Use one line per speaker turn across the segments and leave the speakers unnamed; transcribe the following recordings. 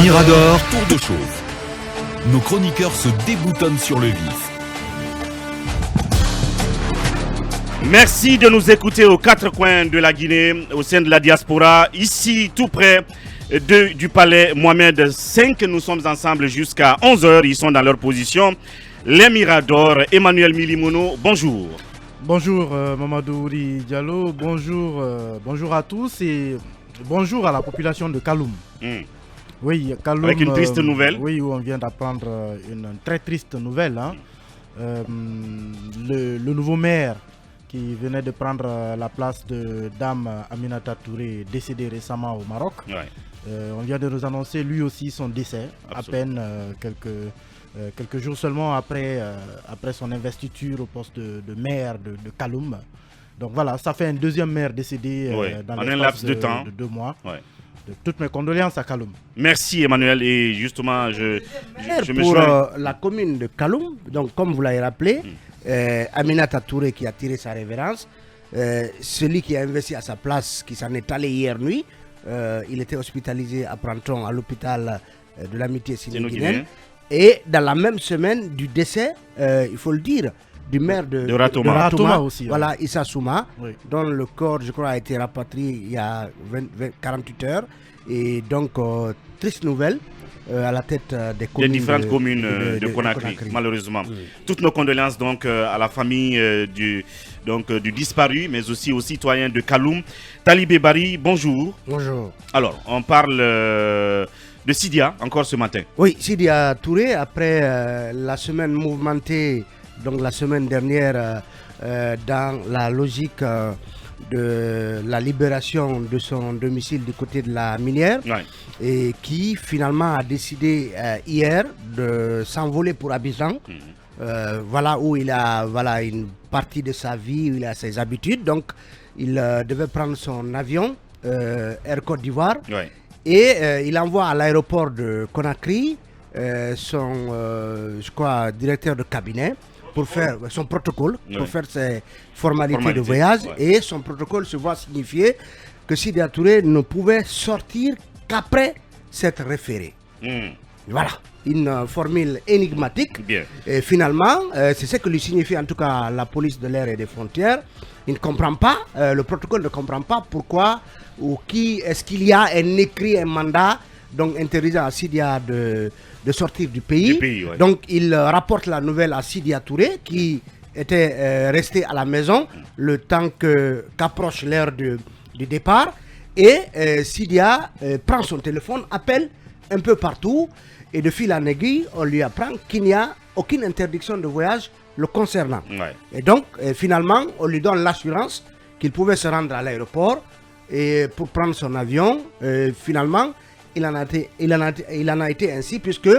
Mirador, tour de chauffe. Nos chroniqueurs se déboutonnent sur le vif.
Merci de nous écouter aux quatre coins de la Guinée, au sein de la diaspora, ici tout près du palais Mohamed V. Nous sommes ensemble jusqu'à 11h, ils sont dans leur position. Les Miradors, Emmanuel Milimono, bonjour.
Bonjour Mamadou Ouri Diallo, bonjour à tous et bonjour à la population de Kaloum. Oui, Kaloum.
Avec une triste nouvelle.
Oui, où on vient d'apprendre une très triste nouvelle. Le nouveau maire qui venait de prendre la place de Dame Aminata Touré, décédée récemment au Maroc. On vient de nous annoncer lui aussi son décès, absolument. À peine quelques jours seulement après son investiture au poste de maire de Kaloum. Donc voilà, ça fait un deuxième maire décédé dans un laps de temps de 2 mois. Toutes mes condoléances à Kaloum.
Merci Emmanuel, et justement je me
pour
joins.
La commune de Kaloum, donc comme vous l'avez rappelé, Aminata Touré qui a tiré sa révérence, celui qui a investi à sa place, qui s'en est allé hier nuit, il était hospitalisé à Pranton, à l'hôpital de l'amitié sino-guinéenne. Et dans la même semaine du décès, il faut le dire, du maire de
Ratoma aussi.
Voilà, Issa Souma,
oui,
dont le corps, je crois, a été rapatrié il y a 48 heures. Et donc, triste nouvelle à la tête des communes.
Les différentes communes de Conakry, malheureusement. Oui. Toutes nos condoléances donc à la famille du disparu, mais aussi aux citoyens de Kaloum. Talibé Bari, bonjour.
Bonjour.
Alors, on parle de Sidia, encore ce matin.
Oui, Sidia Touré, après la semaine mouvementée, donc la semaine dernière, dans la logique de la libération de son domicile du côté de la minière, et qui finalement a décidé hier de s'envoler pour Abidjan. Voilà où il a une partie de sa vie, où il a ses habitudes. Donc, il devait prendre son avion, Air Côte d'Ivoire. Et il envoie à l'aéroport de Conakry son, je crois, directeur de cabinet pour faire son protocole, pour faire ses formalités de voyage. Et son protocole se voit signifier que Sidia Touré ne pouvait sortir qu'après s'être référé. Voilà, une formule énigmatique. Et finalement, c'est ce que lui signifie en tout cas la police de l'air et des frontières. Il ne comprend pas, le protocole ne comprend pas pourquoi ou qui est-ce qu'il y a un mandat donc interdisant à Sidia de sortir du pays. Donc il rapporte la nouvelle à Sidia Touré qui était resté à la maison le temps qu'approche l'heure du départ. Et Sidia prend son téléphone, appelle un peu partout et de fil en aiguille, on lui apprend qu'il n'y a aucune interdiction de voyage le concernant. Et donc, finalement, on lui donne l'assurance qu'il pouvait se rendre à l'aéroport et pour prendre son avion. Finalement, il en a été ainsi, puisque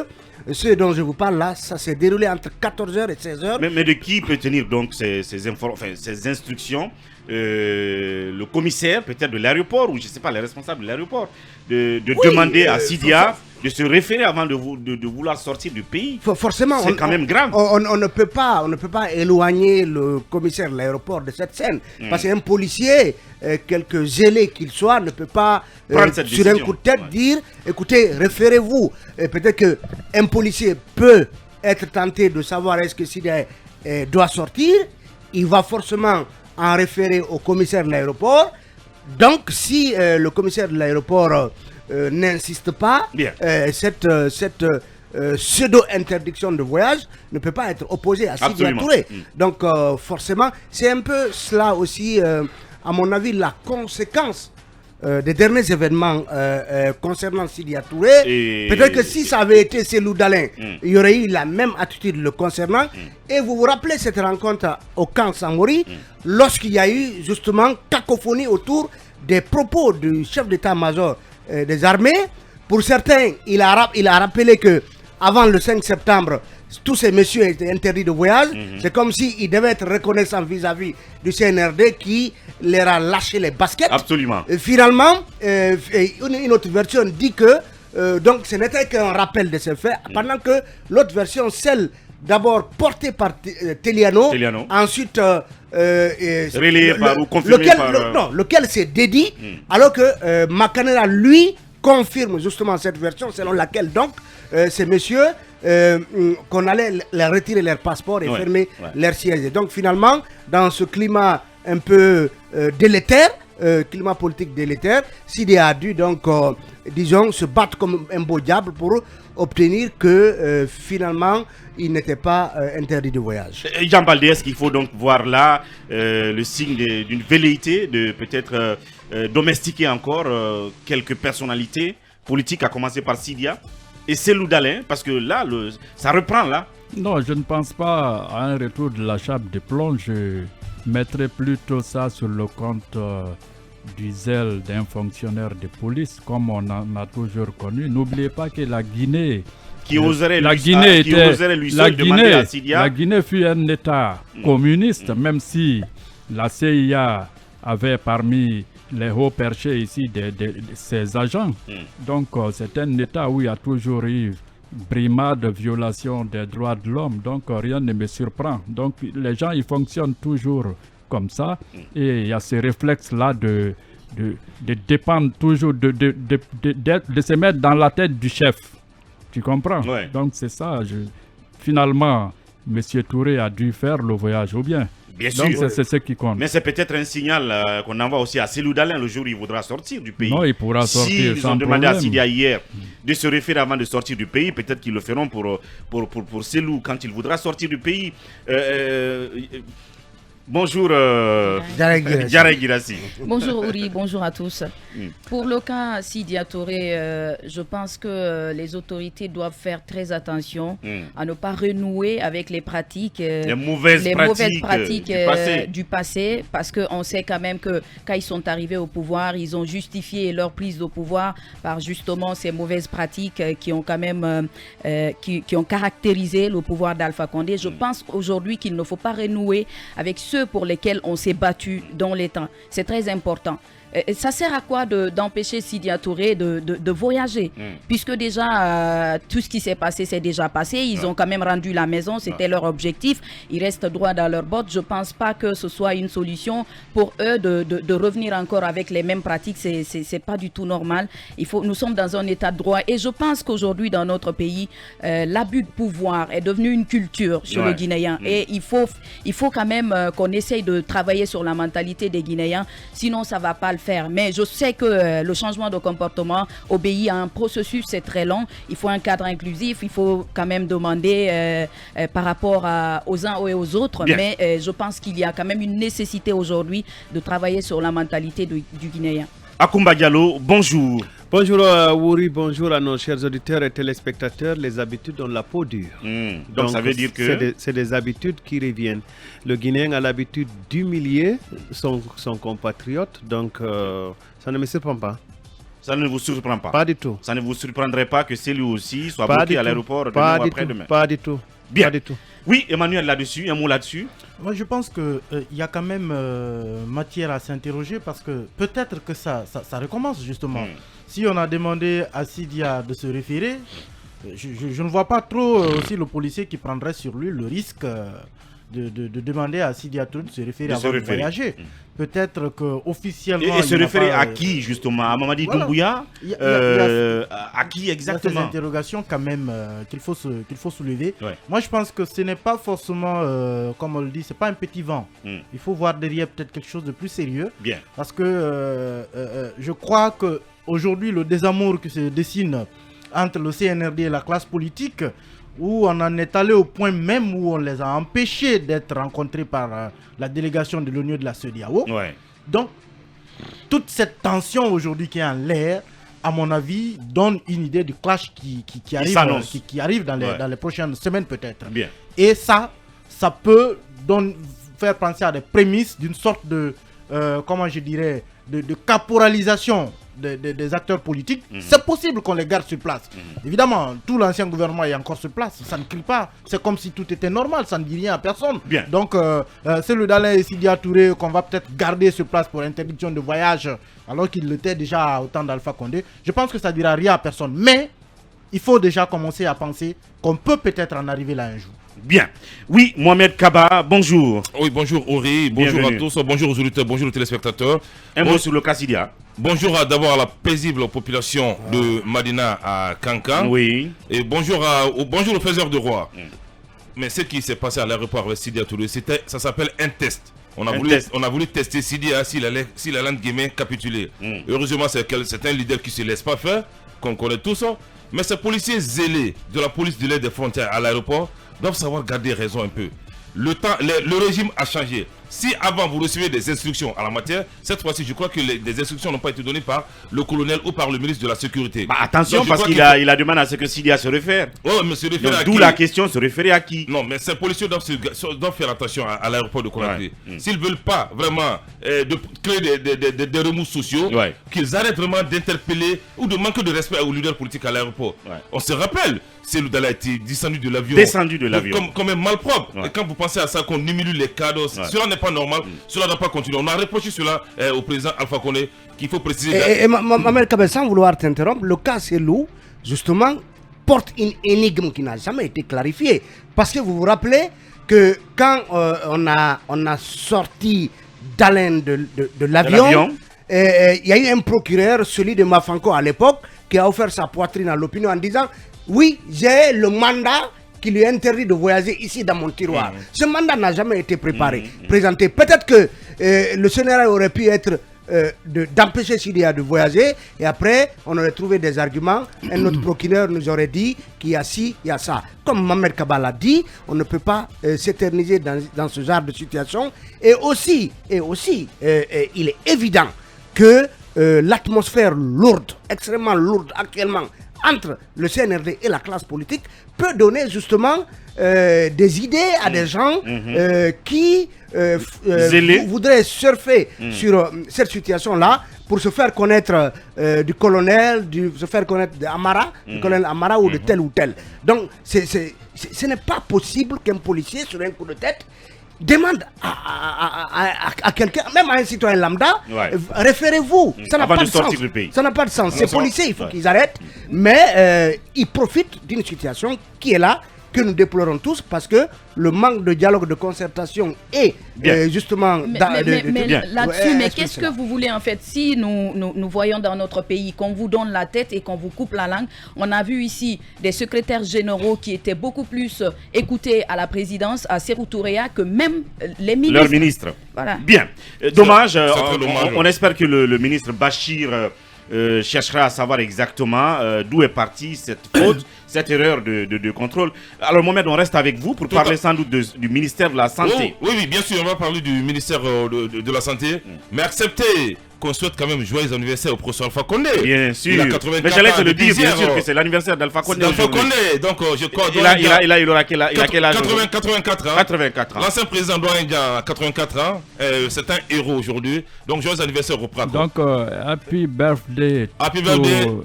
ce dont je vous parle là, ça s'est déroulé entre 14h et 16h.
Mais de qui peut tenir donc ces instructions le commissaire peut-être de l'aéroport, ou je ne sais pas, les responsables de l'aéroport, de demander à Sidia de se référer avant de vouloir sortir du pays.
Forcément,
c'est quand même grave.
On ne peut pas éloigner le commissaire de l'aéroport de cette scène. Parce qu'un policier, quelque zélé qu'il soit, ne peut pas sur un coup de tête dire écoutez, référez-vous. Peut-être qu'un policier peut être tenté de savoir est-ce que Sidia doit sortir. Il va forcément en référer au commissaire de l'aéroport. Donc si le commissaire de l'aéroport n'insiste pas, cette pseudo-interdiction de voyage ne peut pas être opposée à Sidia Touré. Donc forcément, c'est un peu cela aussi, à mon avis, la conséquence des derniers événements concernant Sidia Touré. Peut-être que si ça avait été Cellou Dalein, il y aurait eu la même attitude le concernant. Et vous vous rappelez cette rencontre au camp Samori, lorsqu'il y a eu justement cacophonie autour des propos du chef d'état-major des armées. Pour certains, il a rappelé que avant le 5 septembre, tous ces messieurs étaient interdits de voyage. C'est comme s'ils devaient être reconnaissants vis-à-vis du CNRD qui leur a lâché les baskets.
Absolument.
Et finalement, une autre version dit que donc ce n'était qu'un rappel de ces faits, pendant que l'autre version, celle d'abord portée par Teliano, ensuite
relayé par ou confirmé par...
lequel s'est dédié, alors que Makanera, lui, confirme justement cette version selon laquelle donc ces messieurs qu'on allait leur retirer leur passeport et fermer leur siège. Et donc finalement, dans ce climat un peu délétère, climat politique délétère, Sidi a dû donc, disons, se battre comme un beau diable pour obtenir que finalement il n'était pas interdit de voyage.
Jean Baldé, est-ce qu'il faut donc voir là le signe d'une velléité de peut-être domestiquer encore quelques personnalités politiques, à commencer par Sidia et Cellou Dalein, parce que là, ça reprend là.
Non, je ne pense pas à un retour de la chape de plomb. Je mettrais plutôt ça sur le compte du zèle d'un fonctionnaire de police, comme on en a toujours connu. N'oubliez pas que la Guinée... La Guinée fut un État communiste, même si la CIA avait parmi les hauts perchés ici ses agents. Donc c'est un État où il y a toujours eu brimade, violation des droits de l'homme. Donc rien ne me surprend. Donc les gens, ils fonctionnent toujours comme ça. Et il y a ce réflexe-là de dépendre toujours, de se mettre dans la tête du chef. Tu comprends? Donc c'est ça. Finalement, M. Touré a dû faire le voyage, ou bien?
Bien sûr.
Donc c'est ce qui compte.
Mais c'est peut-être un signal qu'on envoie aussi à Cellou Dalein le jour où il voudra sortir du pays.
Non, il pourra sortir
ils
sans
ont demandé
problème.
à Sidia hier de se référer avant de sortir du pays. Peut-être qu'ils le feront pour Cellou quand il voudra sortir du pays. Bonjour Diarra Girassi.
Bonjour Ouri, bonjour à tous. Pour le cas Sidia Touré, je pense que les autorités doivent faire très attention à ne pas renouer avec les pratiques,
les mauvaises pratiques
du passé, parce qu'on sait quand même que quand ils sont arrivés au pouvoir, ils ont justifié leur prise de pouvoir par justement ces mauvaises pratiques qui ont quand même qui ont caractérisé le pouvoir d'Alpha Condé. Je pense aujourd'hui qu'il ne faut pas renouer avec ceux pour lesquels on s'est battu dans les temps. C'est très important. Ça sert à quoi d'empêcher Sidia Touré de voyager, puisque déjà tout ce qui s'est passé, c'est déjà passé. Ils ont quand même rendu la maison, c'était leur objectif. Ils restent droit dans leurs bottes. Je ne pense pas que ce soit une solution pour eux de revenir encore avec les mêmes pratiques. C'est pas du tout normal. Nous sommes dans un état de droit et je pense qu'aujourd'hui dans notre pays, l'abus de pouvoir est devenu une culture chez le Guinéen. Et il faut quand même qu'on essaye de travailler sur la mentalité des Guinéens, sinon ça ne va pas le faire. Mais je sais que le changement de comportement obéit à un processus, c'est très long. Il faut un cadre inclusif, il faut quand même demander par rapport aux uns et aux autres. Bien. Mais je pense qu'il y a quand même une nécessité aujourd'hui de travailler sur la mentalité du Guinéen.
Akoumba Diallo, bonjour.
Bonjour Wouri, bonjour à nos chers auditeurs et téléspectateurs. Les habitudes ont la peau dure.
Donc ça veut dire que...
C'est des habitudes qui reviennent. Le Guinéen a l'habitude d'humilier son compatriote, donc ça ne me surprend pas.
Ça ne vous surprend pas?
Pas du tout.
Ça ne vous surprendrait pas que c'est lui aussi soit bloqué à l'aéroport demain ou après-demain?
Pas du tout.
Bien.
Pas du tout.
Oui, Emmanuel, là-dessus, un mot là-dessus?
Moi, je pense qu'il y a quand même matière à s'interroger parce que peut-être que ça recommence justement. Si on a demandé à Sidia de se référer, je ne vois pas trop aussi le policier qui prendrait sur lui le risque de demander à Sidia Touré de se référer avant de voyager. Peut-être qu'officiellement...
Et se référer à qui justement? À Mamadi Doumbouya? À qui exactement?
Il y a ces interrogations quand même qu'il faut soulever. Moi je pense que ce n'est pas forcément, comme on le dit, c'est pas un petit vent. Il faut voir derrière peut-être quelque chose de plus sérieux.
Bien.
Parce que je crois qu'aujourd'hui le désamour qui se dessine entre le CNRD et la classe politique, où on en est allé au point même où on les a empêchés d'être rencontrés par la délégation de l'ONU de la CEDEAO. Donc, toute cette tension aujourd'hui qui est en l'air, à mon avis, donne une idée du clash qui arrive dans les prochaines semaines peut-être. Et ça peut faire penser à des prémices d'une sorte de, comment je dirais, de caporalisation des acteurs politiques. C'est possible qu'on les garde sur place. Évidemment, tout l'ancien gouvernement est encore sur place. Ça ne crie pas. C'est comme si tout était normal. Ça ne dit rien à personne. Donc, c'est le Dalein et Sidia Touré qu'on va peut-être garder sur place pour interdiction de voyage, alors qu'il l'était déjà au temps d'Alpha Condé. Je pense que ça ne dira rien à personne. Mais il faut déjà commencer à penser qu'on peut peut-être en arriver là un jour.
Bien. Oui, Mohamed Kaba, bonjour.
Oui, bonjour Ori, bonjour à tous, bonjour aux auditeurs, bonjour aux téléspectateurs.
Un mot sur le cas Sidia.
Bonjour d'abord à la paisible population de Madina à Kankan.
Oui.
Et bonjour au faiseur de roi. Mais ce qui s'est passé à l'aéroport avec Sidi Touré, ça s'appelle un test. On a voulu tester Sidi s'il allait guillemets capituler. Heureusement, c'est un leader qui ne se laisse pas faire, qu'on connaît tous. Mais ces policiers zélés de la police de l'aide des frontières à l'aéroport doivent savoir garder raison un peu. Le régime a changé. Si avant vous recevez des instructions à la matière, cette fois-ci je crois que des instructions n'ont pas été données par le colonel ou par le ministre de la Sécurité.
Bah, attention, parce qu'il a demandé à ce que Sidia se réfère.
Oh, mais se réfère à qui?
D'où la question, se référer à qui?
Non, mais ces policiers doivent faire attention à l'aéroport de Conakry. S'ils ne veulent pas vraiment créer des remous sociaux, qu'ils arrêtent vraiment d'interpeller ou de manquer de respect aux leaders politiques à l'aéroport. On se rappelle, Cellou Dala a été descendu de l'avion. Comme un malpropre. Et quand vous pensez à ça, qu'on humilie les cadres, cela n'est pas normal, cela n'a pas continué. On a reproché cela au président Alpha Condé, qu'il faut préciser.
Et Mamel Kabé, sans vouloir t'interrompre, le cas Cellou, justement, porte une énigme qui n'a jamais été clarifiée. Parce que vous vous rappelez que quand on a sorti d'Alain de l'avion, il y a eu un procureur, celui de Mafanko à l'époque, qui a offert sa poitrine à l'opinion en disant « Oui, j'ai le mandat qui lui interdit de voyager ici dans mon tiroir. » Ce mandat n'a jamais été présenté. Peut-être que le scénario aurait pu être d'empêcher Sidia de voyager, et après on aurait trouvé des arguments. Un autre procureur nous aurait dit qu'il y a ci, il y a ça. Comme Mohamed Kaba l'a dit, on ne peut pas s'éterniser dans ce genre de situation. Et aussi, il est évident que l'atmosphère lourde, extrêmement lourde actuellement entre le CNRD et la classe politique peut donner justement des idées à des gens qui voudraient surfer sur cette situation-là pour se faire connaître du colonel, se faire connaître d'Amara, du colonel Amara ou de tel ou tel. Donc ce n'est pas possible qu'un policier sur un coup de tête demande à quelqu'un, même à un citoyen lambda, référez-vous. Ça n'a pas de sens. Ça n'a pas de sens. Ces policiers, il faut qu'ils arrêtent, mais ils profitent d'une situation qui est là, que nous déplorons tous, parce que le manque de dialogue, de concertation et justement...
Mais là-dessus, mais qu'est-ce que vous voulez en fait? Si nous voyons dans notre pays qu'on vous donne la tête et qu'on vous coupe la langue, on a vu ici des secrétaires généraux qui étaient beaucoup plus écoutés à la présidence, à Sékou Touréa, que même les ministres.
Leurs ministres. Voilà. Bien. Dommage. On espère que le ministre Bachir cherchera à savoir exactement d'où est partie cette faute, cette erreur de contrôle. Alors Mohamed, on reste avec vous pour parler sans doute du ministère de la Santé.
Oui, bien sûr, on va parler du ministère de la Santé, mais acceptez qu'on souhaite quand même joyeux anniversaire au professeur Alpha Condé.
Bien sûr. Mais j'allais te le dire, bien sûr, que c'est l'anniversaire d'Alpha Condé.
D'Alpha Condé, donc je crois...
Il aura quel âge?
84 ans.
84 ans.
L'ancien président doit a 84 ans. C'est un héros aujourd'hui. Donc joyeux anniversaire au Praco.
Donc happy birthday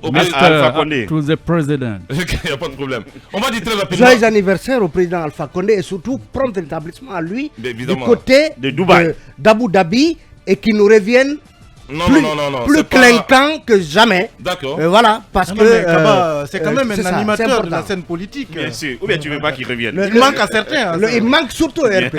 au
Alpha Condé.
To the president.
Il n'y a pas de problème. On va dire très rapidement.
Joyeux anniversaire au président Alpha Condé et surtout prompt rétablissement à lui du côté
de Dubaï,
d'Abu Dhabi, et qu'il nous revienne plus clinquant que jamais.
D'accord.
Voilà, parce que
c'est quand même un animateur de la scène politique.
Bien sûr. Ou bien tu veux pas qu'il revienne.
Il manque à certains.
Il manque surtout au RPG.